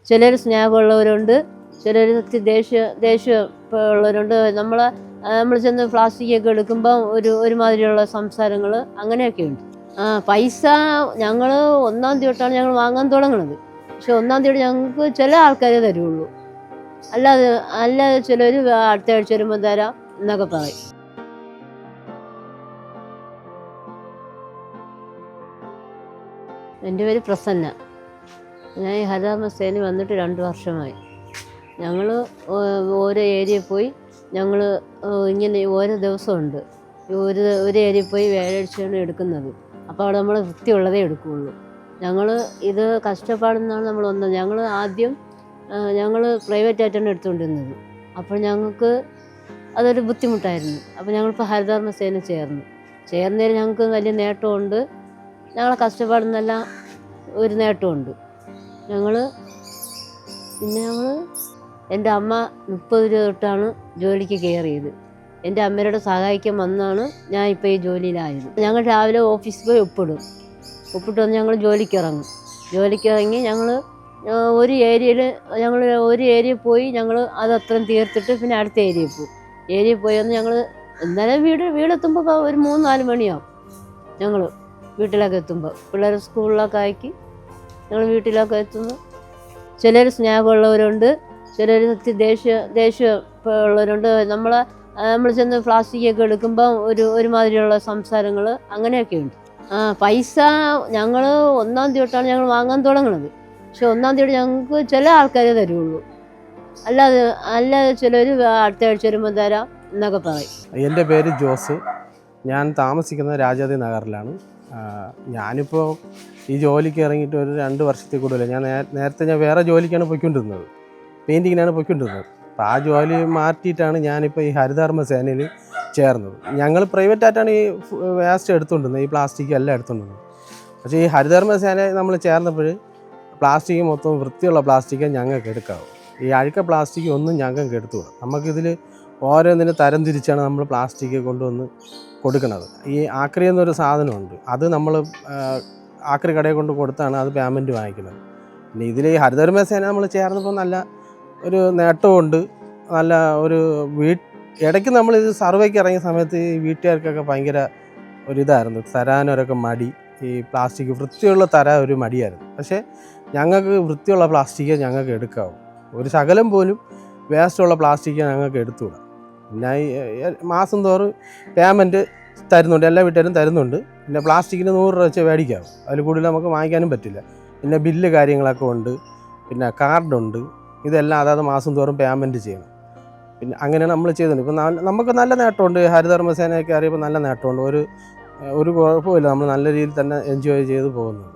ചിലർ സ്നേഹമുള്ളവരുണ്ട്, ചിലർ ദേഷ്യമുള്ളവരുണ്ട്. നമ്മൾ ചെന്ന് പ്ലാസ്റ്റിക്കൊക്കെ എടുക്കുമ്പോൾ ഒരുമാതിരിയുള്ള സംസാരങ്ങൾ അങ്ങനെയൊക്കെ ഉണ്ട്. പൈസ ഞങ്ങൾ 1-ാം തീയതി തൊട്ടാണ് ഞങ്ങൾ വാങ്ങാൻ തുടങ്ങുന്നത്. പക്ഷെ 1-ാം തീയതി ഞങ്ങൾക്ക് ചില ആൾക്കാരെ തരുള്ളൂ, അല്ലാതെ ചിലർ അടുത്ത ആഴ്ച വരുമ്പോൾ തരാം എന്നൊക്കെ പറയും. എൻ്റെ പേര് പ്രസന്ന. ഞാൻ ഈ ഹരിതകർമ്മസേന വന്നിട്ട് 2 വർഷമായി. ഞങ്ങൾ ഓരോ ഏരിയയിൽ പോയി ഞങ്ങൾ ഇങ്ങനെ ഓരോ ദിവസമുണ്ട്. ഒരു ഏരിയയിൽ പോയി വ്യാഴാഴ്ചയാണ് എടുക്കുന്നത്. അപ്പോൾ അവിടെ നമ്മൾ വൃത്തിയുള്ളതേ എടുക്കുകയുള്ളൂ. ഞങ്ങൾ ഇത് കഷ്ടപ്പാടെന്നാണ് നമ്മൾ വന്നത്. ഞങ്ങൾ പ്രൈവറ്റായിട്ടാണ് എടുത്തുകൊണ്ടിരുന്നത്. അപ്പോൾ ഞങ്ങൾക്ക് അതൊരു ബുദ്ധിമുട്ടായിരുന്നു. അപ്പോൾ ഞങ്ങളിപ്പോൾ ഹരിതകർമ്മസേന ചേർന്നതിൽ ഞങ്ങൾക്ക് വലിയ നേട്ടമുണ്ട്. ഞങ്ങളെ കഷ്ടപ്പാടുന്നെല്ലാം ഒരു നേട്ടമുണ്ട്. എൻ്റെ അമ്മ 30 രൂപ തൊട്ടാണ് ജോലിക്ക് കയറിയത്. എൻ്റെ അമ്മയോട് സഹായിക്കാൻ വന്നാണ് ഞാൻ ഇപ്പോൾ ഈ ജോലിയിലായത്. ഞങ്ങൾ രാവിലെ ഓഫീസിൽ പോയി ഒപ്പിട്ട് വന്ന് ഞങ്ങൾ ജോലിക്കിറങ്ങി ഞങ്ങൾ ഒരു ഏരിയയിൽ പോയി ഞങ്ങൾ അതത്രയും തീർത്തിട്ട് പിന്നെ അടുത്ത ഏരിയയിൽ പോയി വന്ന് ഞങ്ങൾ എന്നാലും വീടെത്തുമ്പോൾ ഒരു 3-4 മണിയാവും. ഞങ്ങൾ വീട്ടിലൊക്കെ എത്തുമ്പോൾ പിള്ളേർ സ്കൂളിലൊക്കെ ആക്കി ഞങ്ങൾ വീട്ടിലൊക്കെ എത്തുമ്പോൾ ചിലർ സ്നേഹമുള്ളവരുണ്ട്, ചിലർ ദേഷ്യമുള്ളവരുണ്ട്. നമ്മൾ ചെന്ന് പ്ലാസ്റ്റിക്കൊക്കെ എടുക്കുമ്പോൾ ഒരുമാതിരിയുള്ള സംസാരങ്ങൾ അങ്ങനെയൊക്കെ ഉണ്ട്. പൈസ ഞങ്ങൾ 1-ാം തീയതി തൊട്ടാണ് ഞങ്ങൾ വാങ്ങാൻ തുടങ്ങുന്നത്. പക്ഷെ 1-ാം തീയതി ഞങ്ങൾക്ക് ചില ആൾക്കാരെ തരുള്ളൂ, അല്ലാതെ ചിലർ അടുത്ത ആഴ്ച വരുമ്പോൾ തരാം എന്നൊക്കെ പറയും. എൻ്റെ പേര് ജോസ്. ഞാൻ താമസിക്കുന്നത് രാജാതി നഗറിലാണ്. ഞാനിപ്പോൾ ഈ ജോലിക്ക് ഇറങ്ങിയിട്ട് ഒരു 2 വർഷത്തിൽ കൂടുതൽ. നേരത്തെ ഞാൻ വേറെ ജോലിക്കാണ് പോയിക്കൊണ്ടിരുന്നത്, പെയിൻറ്റിങ്ങിനാണ് പോയിക്കൊണ്ടിരുന്നത്. അപ്പോൾ ആ ജോലി മാറ്റിയിട്ടാണ് ഞാനിപ്പോൾ ഈ ഹരിതകർമ്മസേനയിൽ ചേർന്നത്. ഞങ്ങൾ പ്രൈവറ്റായിട്ടാണ് ഈ വേസ്റ്റ് എടുത്തുകൊണ്ടിരുന്നത്, ഈ പ്ലാസ്റ്റിക് എല്ലാം എടുത്തുകൊണ്ടിരുന്നത്. പക്ഷേ ഈ ഹരിതകർമ്മസേന നമ്മൾ ചേർന്നപ്പോൾ പ്ലാസ്റ്റിക് മൊത്തം വൃത്തിയുള്ള പ്ലാസ്റ്റിക്കേ ഞങ്ങൾക്ക് എടുക്കാവൂ. ഈ അഴുക്ക പ്ലാസ്റ്റിക് ഒന്നും ഞങ്ങൾക്ക് എടുത്തുകൂടാ. നമുക്കിതിൽ ഓരോന്നിന് തരം തിരിച്ചാണ് നമ്മൾ പ്ലാസ്റ്റിക് കൊണ്ടുവന്ന് കൊടുക്കുന്നത്. ഈ ആക്രി എന്നൊരു സാധനമുണ്ട്, അത് നമ്മൾ ആക്രി കടയിൽ കൊണ്ട് കൊടുത്താണ് അത് പേയ്മെൻറ്റ് വാങ്ങിക്കുന്നത്. പിന്നെ ഇതിൽ ഈ ഹരിതകർമ്മസേന നമ്മൾ ചേർന്നപ്പോൾ നല്ല ഒരു നേട്ടമുണ്ട്. നല്ല ഒരു ഇടയ്ക്ക് നമ്മളിത് സർവേക്ക് ഇറങ്ങിയ സമയത്ത് ഈ വീട്ടുകാർക്കൊക്കെ ഭയങ്കര ഒരിതായിരുന്നു, തരാനൊരൊക്കെ മടി. ഈ പ്ലാസ്റ്റിക് വൃത്തിയുള്ള തരാൻ ഒരു മടിയായിരുന്നു. പക്ഷേ ഞങ്ങൾക്ക് വൃത്തിയുള്ള പ്ലാസ്റ്റിക്കേ ഞങ്ങൾക്ക് എടുക്കാവൂ. ഒരു ശകലം പോലും വേസ്റ്റുള്ള പ്ലാസ്റ്റിക്ക് ഞങ്ങൾക്ക് എടുത്തുകൂടാ. പിന്നെ മാസം തോറും പേയ്മെൻറ്റ് തരുന്നുണ്ട്, എല്ലാ വീട്ടുകാരും തരുന്നുണ്ട്. പിന്നെ പ്ലാസ്റ്റിക്കിന് 100 രൂപ വെച്ച് മേടിക്കാവും, അതിൽ കൂടുതൽ നമുക്ക് വാങ്ങിക്കാനും പറ്റില്ല. പിന്നെ ബില്ല് കാര്യങ്ങളൊക്കെ ഉണ്ട്, പിന്നെ കാർഡുണ്ട്. ഇതെല്ലാം അതായത് മാസം തോറും പേയ്മെൻറ്റ് ചെയ്യണം. പിന്നെ അങ്ങനെയാണ് നമ്മൾ ചെയ്തിട്ടുണ്ട്. ഇപ്പം നമുക്ക് നല്ല നേട്ടമുണ്ട്. ഹരിതകർമ്മസേനയൊക്കെ അറിയുമ്പോൾ നല്ല നേട്ടമുണ്ട്. ഒരു കുഴപ്പമില്ല, നമ്മൾ നല്ല രീതിയിൽ തന്നെ എൻജോയ് ചെയ്ത് പോകുന്നത്.